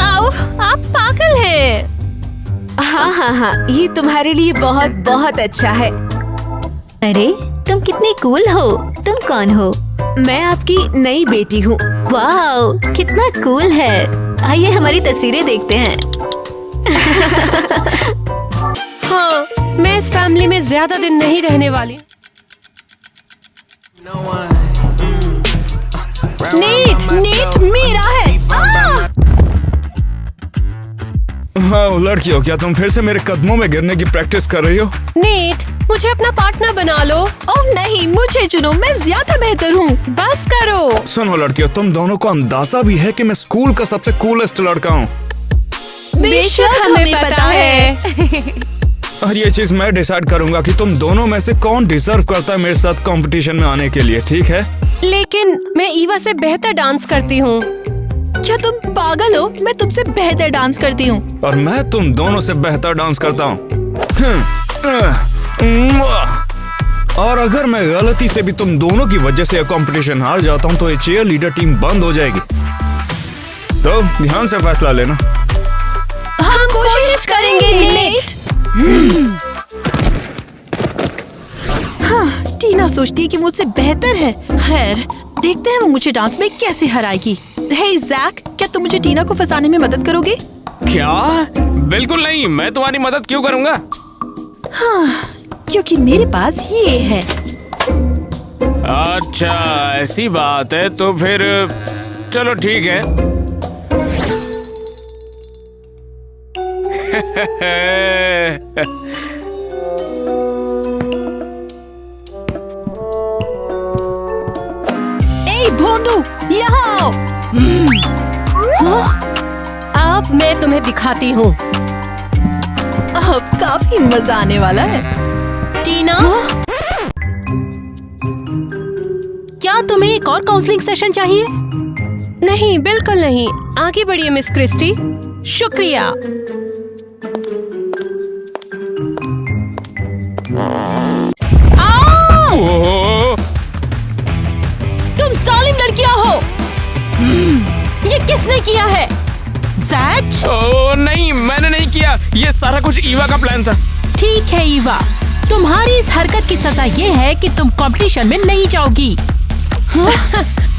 आओ, आप पागल हैं। हाँ, ये तुम्हारे लिए बहुत बहुत अच्छा है। अरे, तुम कितनी कूल हो। तुम कौन हो? मैं आपकी नई बेटी हूँ। वाओ, कितना कूल है। आइए हमारी तस्वीरें देखते हैं। हाँ, मैं इस फैमिली में ज्यादा दिन नहीं रहने वाली। नेट मेरा है। हाँ लड़कियों, क्या तुम फिर से मेरे कदमों में गिरने की प्रैक्टिस कर रही हो? नेट, मुझे अपना पार्टनर बना लो। ओह नहीं, मुझे चुनो, मैं ज्यादा बेहतर हूँ। बस करो। सुनो लड़कियों, तुम दोनों को अंदाजा भी है कि मैं स्कूल का सबसे कूलेस्ट लड़का हूँ। बेशक हमें पता है। और ये चीज मैं डिसाइड करूंगा कि तुम दोनों में से कौन डिजर्व करता है मेरे साथ कंपटीशन में आने के लिए, ठीक है? लेकिन मैं ईवा से बेहतर डांस करती हूँ। क्या तुम पागल हो? मैं तुमसे बेहतर डांस करती हूँ। और मैं तुम दोनों से बेहतर डांस करता हूँ। और अगर मैं गलती से भी तुम दोनों की वजह से कंपटीशन हार जाता हूँ तो ये चीयर लीडर टीम बंद हो जाएगी। तो ध्यान से फैसला लेना। हम कोशिश करेंगे नेट। हाँ, टीना सोचती है कि मुझसे बेहतर है। खैर, देखते हैं वो मुझे डांस में कैसे हराएगी। हे जैक, क्या तुम मुझे टीना को फंसाने में मदद करोगे? क्या? बिल्कुल नहीं, मैं तुम्हारी मदद क्यों करूंगा? हाँ, क्योंकि मेरे पास ये है। अच्छा ऐसी बात है, तो फिर चलो ठीक है। ए भोंदू, यहाँ आओ। अब मैं तुम्हें दिखाती हूँ। अब काफी मजा आने वाला है। टीना, क्या तुम्हें एक और काउंसलिंग सेशन चाहिए? नहीं, बिल्कुल नहीं। आगे बढ़िए मिस क्रिस्टी। शुक्रिया। तुम जालिम लड़कियां हो। ये किसने किया है? जैक? ओह नहीं, मैंने नहीं किया। ये सारा कुछ ईवा का प्लान था। ठीक है ईवा, तुम्हारी इस हरकत की सजा ये है कि तुम कंपटीशन में नहीं जाओगी।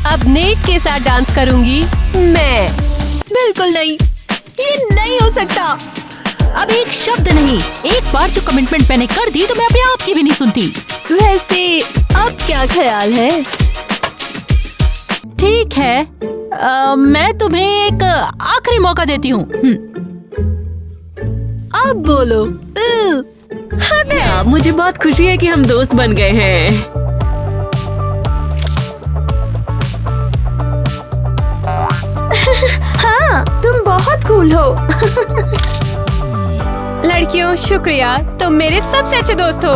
अब नेट के साथ डांस करूंगी मैं। बिल्कुल नहीं, ये नहीं हो सकता। अब एक शब्द नहीं। एक बार जो कमिटमेंट मैंने कर दी तो मैं अपने आप की भी नहीं सुनती। वैसे अब क्या ख्याल है? ठीक है, मैं तुम्हें एक आखिरी मौका देती हूँ। अब बोलो। हाँ, मुझे बहुत खुशी है कि हम दोस्त बन गए हैं। हाँ, तुम बहुत कूल हो। लड़कियों शुक्रिया, तुम मेरे सबसे अच्छे दोस्त हो।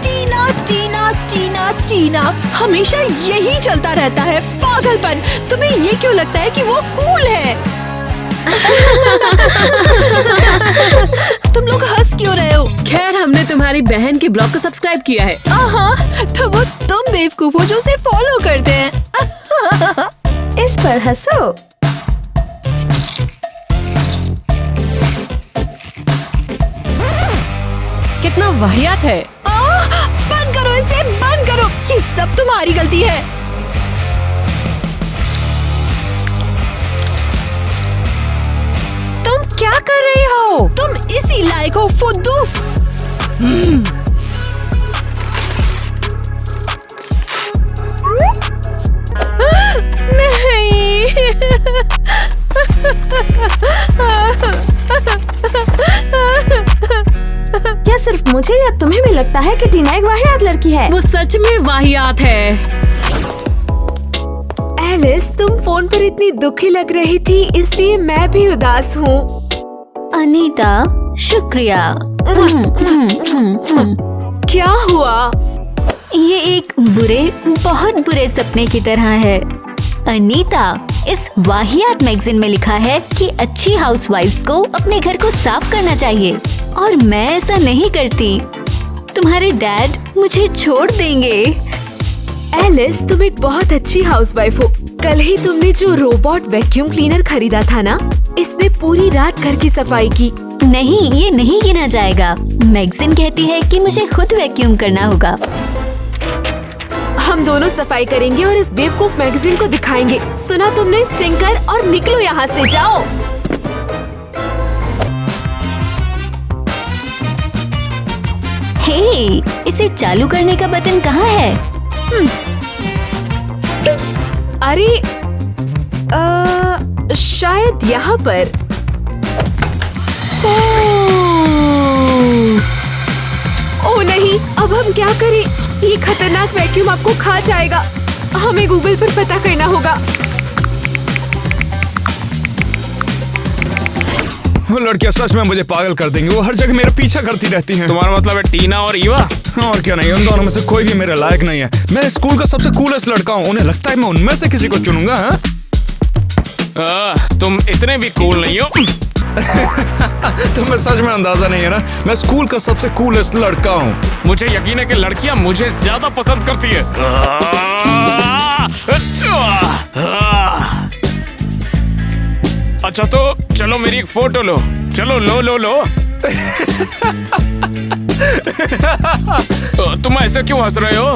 टीना टीना टीना टीना, हमेशा यही चलता रहता है, पागलपन। तुम्हें ये क्यों लगता है कि वो कूल है? तुम लोग हंस क्यों रहे हो? खैर, हमने तुम्हारी बहन के ब्लॉग को सब्सक्राइब किया है। तो वो तुम बेवकूफ हो जो उसे फॉलो करते हैं। इस पर हंसो। कितना वाहियात है। बंद करो इसे, बंद करो। ये सब तुम्हारी गलती है। तुम क्या कर रही हो? तुम इसी लायक हो फुद्दू। नहीं। क्या सिर्फ मुझे या तुम्हें भी लगता है कि टीना एक वाहियात लड़की है? वो सच में वाहियात है। एलिस, तुम फोन पर इतनी दुखी लग रही थी, इसलिए मैं भी उदास हूँ। अनीता, शुक्रिया। क्या हुआ? ये एक बहुत बुरे सपने की तरह है। अनीता, इस वाहियात मैगजीन में लिखा है कि अच्छी हाउसवाइफ्स को अपने घर को साफ करना चाहिए, और मैं ऐसा नहीं करती। तुम्हारे डैड मुझे छोड़ देंगे। एलिस, तुम एक बहुत अच्छी हाउसवाइफ हो। कल ही तुमने जो रोबोट वैक्यूम क्लीनर खरीदा था ना, इसने पूरी रात घर की सफाई की। नहीं, ये नहीं गिना जाएगा। मैगजीन कहती है कि मुझे खुद वैक्यूम करना होगा। हम दोनों सफाई करेंगे और इस बेवकूफ मैगजीन को दिखाएंगे। सुना तुमने स्टिंकर? और निकलो यहाँ से, जाओ। हे, इसे चालू करने का बटन कहाँ है? अरे शायद यहाँ पर। ओ नहीं, अब हम क्या करें? ये खतरनाक वैक्यूम आपको खा जाएगा। हमें गूगल पर पता करना होगा। वो लड़कियां सच में मुझे पागल कर देंगी। वो हर जगह मेरा पीछा करती रहती हैं। तुम्हारा मतलब है टीना और ईवा? और क्या नहीं, उन दोनों में से कोई भी मेरे लायक नहीं है। मैं स्कूल का सबसे कूलेस्ट लड़का हूँ। उन्हें लगता है मैं उनमें से किसी को चुनूंगा। तुम इतने भी कूल नहीं हो। तुम्हें सच में अंदाजा नहीं है ना, मैं स्कूल का सबसे कूलेस्ट लड़का हूँ। मुझे यकीन है कि लड़कियां मुझे ज्यादा पसंद करती है। अच्छा तो चलो मेरी एक फोटो लो। चलो लो लो लो। तुम ऐसे क्यों हंस रहे हो?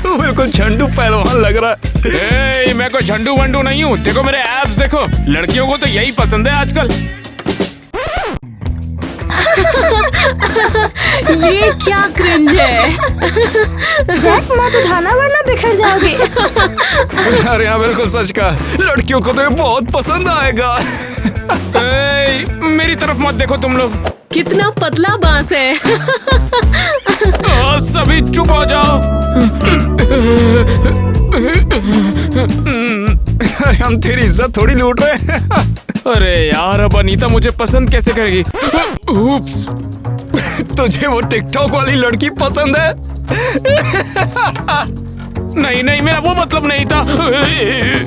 तू बिल्कुल झंडू पहलवान लग रहा है। मैं कोई झंडू वंडू नहीं हूँ। देखो मेरे एब्स देखो, लड़कियों को तो यही पसंद है आजकल। ये क्या क्रिंज है। जैक मत उठाना वरना बिखर जाओगे। अरे हाँ बिल्कुल सच का, लड़कियों को तो ये बहुत पसंद आएगा। मेरी तरफ मत देखो तुम लोग। कितना पतला बांस है। सभी चुप हो जाओ। अरे हम तेरी इज्जत थोड़ी लूट रहे हैं। अरे यार, अब अनीता मुझे पसंद कैसे करेगी? उप्स। तुझे वो टिकटॉक वाली लड़की पसंद है? नहीं नहीं, मेरा वो मतलब नहीं था।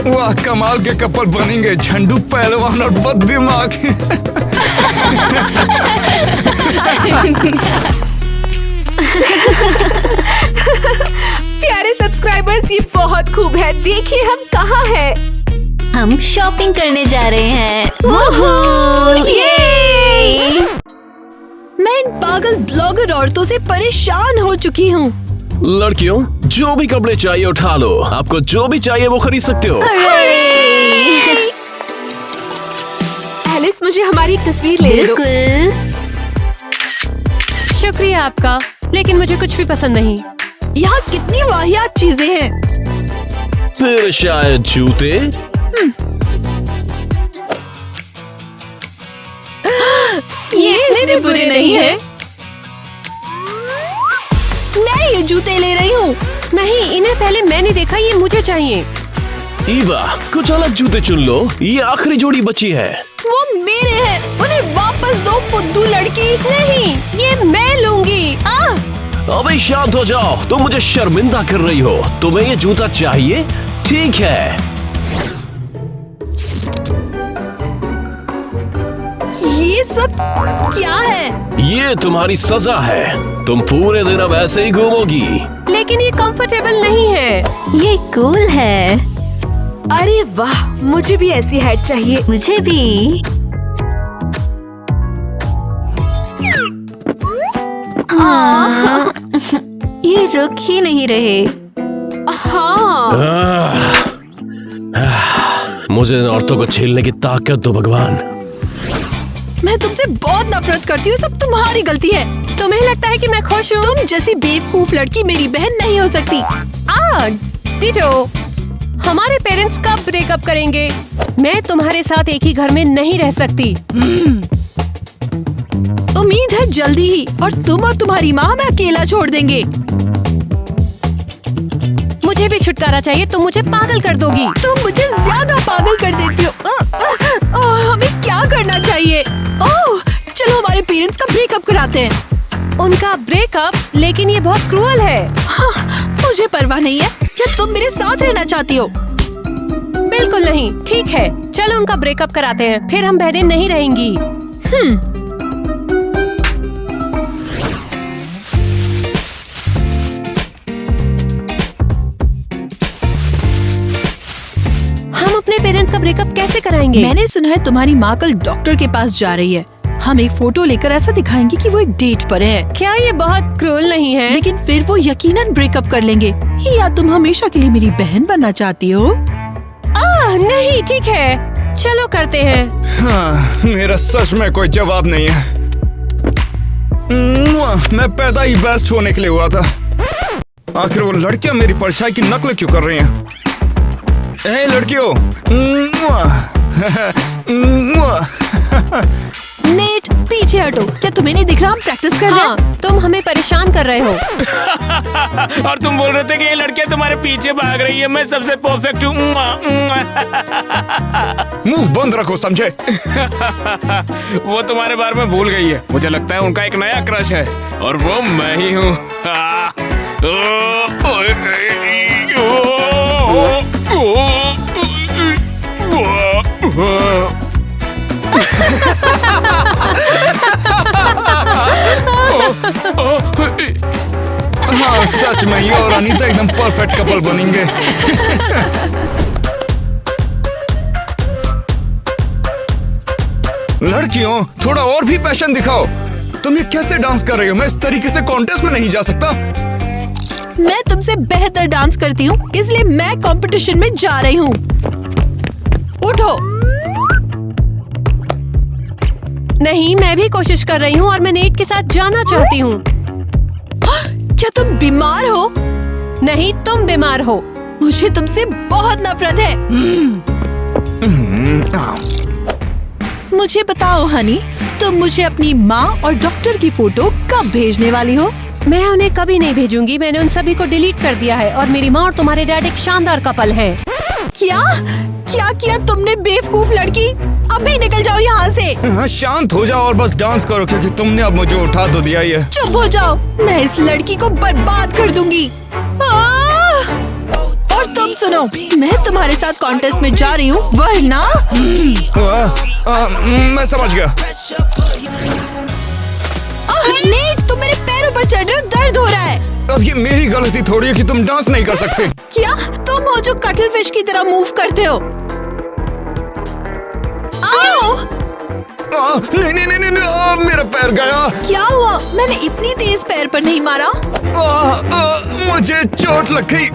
वाह, कमाल के कपल बनेंगे, झंडू पहलवान और बददिमाग। प्यारे सब्सक्राइबर्स, ये बहुत खूब है। देखिए हम कहाँ हैं। हम शॉपिंग करने जा रहे हैं। वूहू! ये! मैं इन पागल ब्लॉगर औरतों से परेशान हो चुकी हूँ। लड़कियों, जो भी कपड़े चाहिए उठा लो। आपको जो भी चाहिए वो खरीद सकते हो। एलिस, मुझे हमारी एक तस्वीर ले लो। शुक्रिया आपका, लेकिन मुझे कुछ भी पसंद नहीं। यहाँ कितनी वाहियात चीजें हैं। फिर शायद जूते। ये इतने बुरे नहीं है। मैं ये जूते ले रही हूँ। नहीं, इन्हें पहले मैंने देखा, ये मुझे चाहिए। ईवा, कुछ अलग जूते चुन लो। ये आखिरी जोड़ी बची है। वो मेरे हैं, उन्हें वापस दो फुद्दू लड़की। नहीं, ये मैं लूंगी। अबे शांत हो जाओ, तुम मुझे शर्मिंदा कर रही हो। तुम्हें ये जूता चाहिए? ठीक है। ये सब क्या है? ये तुम्हारी सजा है। तुम पूरे दिन अब ऐसे ही घूमोगी। लेकिन ये कंफर्टेबल नहीं है। ये कूल है। अरे वाह, मुझे भी ऐसी हैट चाहिए। मुझे भी। ये रुक ही नहीं रहे। मुझे इन औरतों को छीलने की ताकत दो भगवान। मैं तुमसे बहुत नफरत करती हूँ, सब तुम्हारी गलती है। तुम्हें लगता है कि मैं खुश हूँ? तुम जैसी बेवकूफ लड़की मेरी बहन नहीं हो सकती। टीटो, हमारे पेरेंट्स कब ब्रेकअप करेंगे? मैं तुम्हारे साथ एक ही घर में नहीं रह सकती। उम्मीद है जल्दी ही, और तुम और तुम्हारी माँ हमें अकेला छोड़ देंगे। मुझे भी छुटकारा चाहिए। तुम मुझे पागल कर दोगी। तुम मुझे ज्यादा पागल कर देती हो। हमें क्या करना चाहिए? चलो हमारे पेरेंट्स का ब्रेकअप कराते हैं। उनका ब्रेकअप? लेकिन ये बहुत क्रूअल है। मुझे परवाह नहीं है। क्या तुम मेरे साथ रहना चाहती हो? बिल्कुल नहीं। ठीक है, चलो उनका ब्रेकअप कराते हैं, फिर हम बहनें नहीं रहेंगी। हम अपने पेरेंट्स का ब्रेकअप कैसे कराएंगे? मैंने सुना है तुम्हारी माँ कल डॉक्टर के पास जा रही है। हम एक फोटो लेकर ऐसा दिखाएंगे कि वो एक डेट पर है। क्या ये बहुत क्रूअल नहीं है? लेकिन फिर वो यकीनन ब्रेकअप कर लेंगे। या तुम हमेशा के लिए मेरी बहन बनना चाहती हो? नहीं, ठीक है, चलो करते हैं। हाँ, मेरा सच में कोई जवाब नहीं है। मैं पैदा ही बेस्ट होने के लिए हुआ था। आखिर वो लड़कियां मेरी परछाई की नकल क्यों कर रही हैं? हे लड़कियों। नेट, पीछे हटो। क्या तुम्हें नहीं दिख रहा हम प्रैक्टिस कर रहे हैं? तुम हमें परेशान कर रहे हो। और तुम बोल रहे थे कि ये लड़कियां तुम्हारे पीछे भाग रही है। मैं सबसे परफेक्ट हूँ। मुंह बंद रखो, समझे? वो तुम्हारे बारे में भूल गई है। मुझे लगता है उनका एक नया क्रश है, और वो मैं ही हूँ। हाँ, सच में ये और अनीता एकदम परफेक्ट कपल बनेंगे। लड़कियों, थोड़ा और भी पैशन दिखाओ। तुम ये कैसे डांस कर रही हो? मैं इस तरीके से कॉन्टेस्ट में नहीं जा सकता। मैं तुमसे बेहतर डांस करती हूँ, इसलिए मैं कंपटीशन में जा रही हूँ। उठो। नहीं, मैं भी कोशिश कर रही हूँ और मैं नेट के साथ जाना चाहती हूँ। क्या तुम बीमार हो? नहीं, तुम बीमार हो। मुझे तुमसे बहुत नफरत है। मुझे बताओ हनी, तुम मुझे अपनी माँ और डॉक्टर की फोटो कब भेजने वाली हो? मैं उन्हें कभी नहीं भेजूंगी। मैंने उन सभी को डिलीट कर दिया है और मेरी माँ और तुम्हारे डैड एक शानदार कपल हैं। क्या क्या किया तुमने बेवकूफ लड़की? अभी निकल जाओ यहाँ से। हाँ, शांत हो जाओ और बस डांस करो, क्योंकि तुमने अब मुझे उठा तो दिया ही है। चुप हो जाओ, मैं इस लड़की को बर्बाद कर दूंगी। और तुम सुनो, मैं तुम्हारे साथ कॉन्टेस्ट में जा रही हूँ, वरना मैं समझ गया। नेट, तुम मेरे पैरों पर चढ़ रहे हो, दर्द हो रहा है। अब ये मेरी गलती थोड़ी है कि तुम डांस नहीं कर सकते। क्या तुम हो जो कटल फिश की तरह मूव करते हो? आओ! नहीं नहीं नहीं नहीं, मेरा पैर गया। क्या हुआ? मैंने इतनी तेज पैर पर नहीं मारा। मुझे चोट लग गई।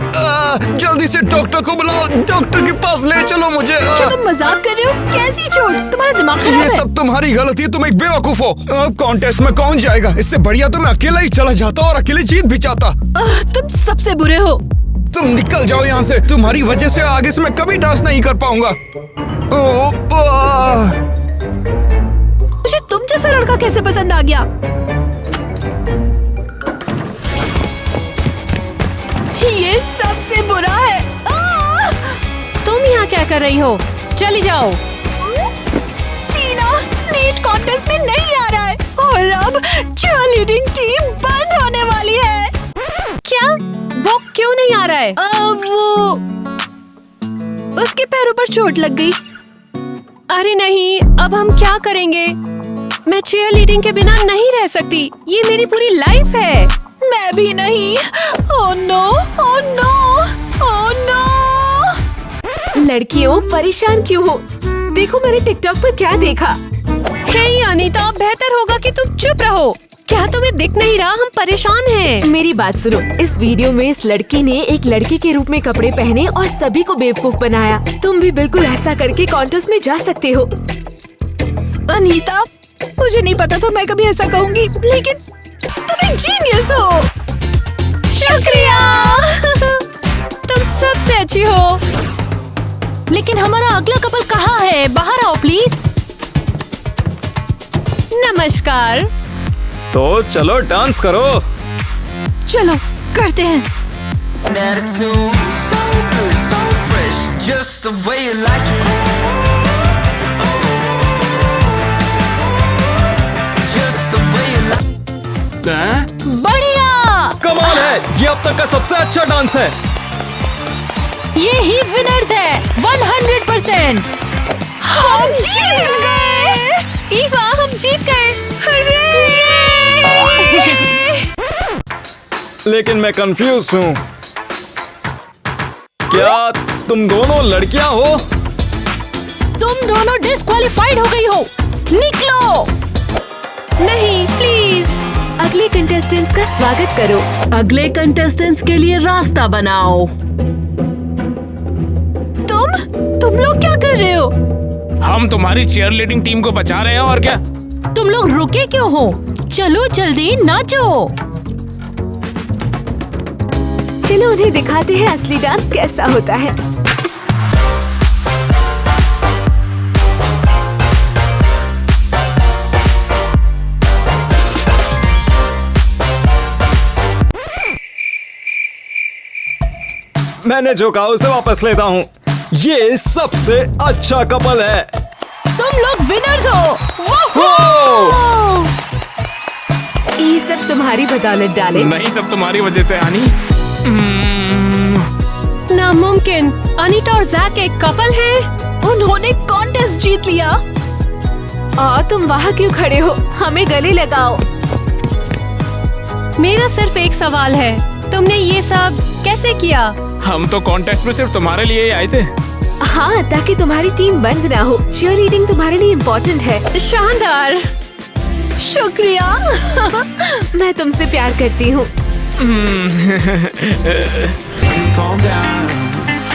जल्दी से डॉक्टर को बुलाओ, डॉक्टर के पास ले चलो मुझे। क्या तुम मजाक कर रहे हो? कैसी चोट? तुम्हारा दिमाग खराब है। ये सब तुम्हारी गलती है, तुम एक बेवकूफ हो। कॉन्टेस्ट में कौन जाएगा? इससे बढ़िया तो मैं अकेला ही चला जाता और अकेले जीत भी जाता। तुम सबसे बुरे हो। तुम निकल जाओ यहाँ से। तुम्हारी वजह से आगे से मैं कभी डांस नहीं कर पाऊंगा। मुझे तुम जैसा लड़का कैसे पसंद आ गया? ये सबसे बुरा है। तुम यहाँ क्या कर रही हो? चली जाओ। टीना, नेट कॉन्टेस्ट में नहीं आ रहा है और अब चीयरलीडिंग टीम बंद होने वाली है। क्या? वो क्यों नहीं आ रहा है? वो उसके पैरों पर चोट लग गई। अरे नहीं, अब हम क्या करेंगे? मैं चीयर लीडिंग के बिना नहीं रह सकती। ये मेरी पूरी लाइफ है। मैं भी नहीं। Oh no, oh no, oh no. लड़कियों, परेशान क्यों हो? देखो मैंने टिकटॉक पर क्या देखा। हे अनीता, बेहतर होगा कि तुम चुप रहो। क्या तुम्हें दिख नहीं रहा? हम परेशान हैं। मेरी बात सुनो। इस वीडियो में इस लड़की ने एक लड़के के रूप में कपड़े पहने और सभी को बेवकूफ बनाया। तुम भी बिल्कुल ऐसा करके कॉन्टेस्ट में जा सकते हो। अनीता, मुझे नहीं पता था मैं कभी ऐसा कहूँगी, लेकिन तुम एक जीनियस हो। शुक्रिया। तुम सबसे अच्छी हो। लेकिन हमारा अगला कपल कहाँ है? बाहर आओ प्लीज। नमस्कार। तो चलो डांस करो। चलो करते हैं। बढ़िया, कमाल है। ये अब तक का सबसे अच्छा डांस है। ये ही विनर्स है 100%। हम जीत गए। ईवा, हम जीत गए। लेकिन मैं कंफ्यूज हूँ। क्या तुम दोनों लड़कियां हो? तुम दोनों डिस्क्वालिफाइड हो गई हो। निकलो। नहीं, प्लीज। अगले कंटेस्टेंट्स का स्वागत करो। अगले कंटेस्टेंट्स के लिए रास्ता बनाओ। तुम लोग क्या कर रहे हो? हम तुम्हारी चीयर लीडिंग टीम को बचा रहे हैं। और क्या? तुम लोग रुके क्यों हो? चलो जल्दी नाचो। चलो उन्हें दिखाते हैं असली डांस कैसा होता है। मैंने जो कहा उसे वापस लेता हूँ। ये सबसे अच्छा कपल है। तुम लोग विनर्स हो। हो! ये सब तुम्हारी बदौलत डाले। नहीं, सब तुम्हारी वजह से आनी। नामुमकिन। अनीता और जैक एक कपल हैं। उन्होंने कॉन्टेस्ट जीत लिया। तुम वहाँ क्यों खड़े हो? हमें गले लगाओ। मेरा सिर्फ एक सवाल है, तुमने ये सब कैसे किया? हम तो कॉन्टेस्ट में सिर्फ तुम्हारे लिए ही आए थे। हाँ, ताकि तुम्हारी टीम बंद ना हो। चीयर लीडिंग तुम्हारे लिए इम्पोर्टेंट है। शानदार। शुक्रिया। मैं तुमसे प्यार करती हूँ। Calm down,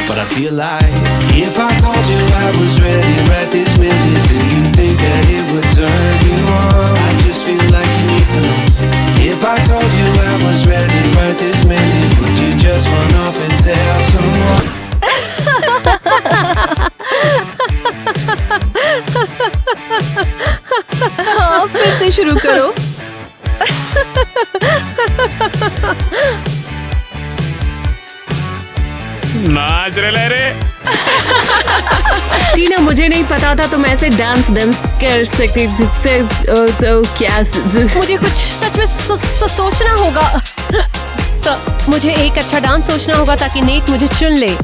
but I feel like if I told you I was ready right this minute, do you think that it would turn you on? I just feel like you need to know. If I told you I was ready right this minute, would you just run off and tell someone? हाँ, फिर से शुरू करो। नाच रहे रे। टीना, मुझे नहीं पता था तुम ऐसे डांस कर सकती। तो क्या मुझे कुछ सच में सोचना होगा। मुझे एक अच्छा डांस सोचना होगा ताकि नेट मुझे चुन ले।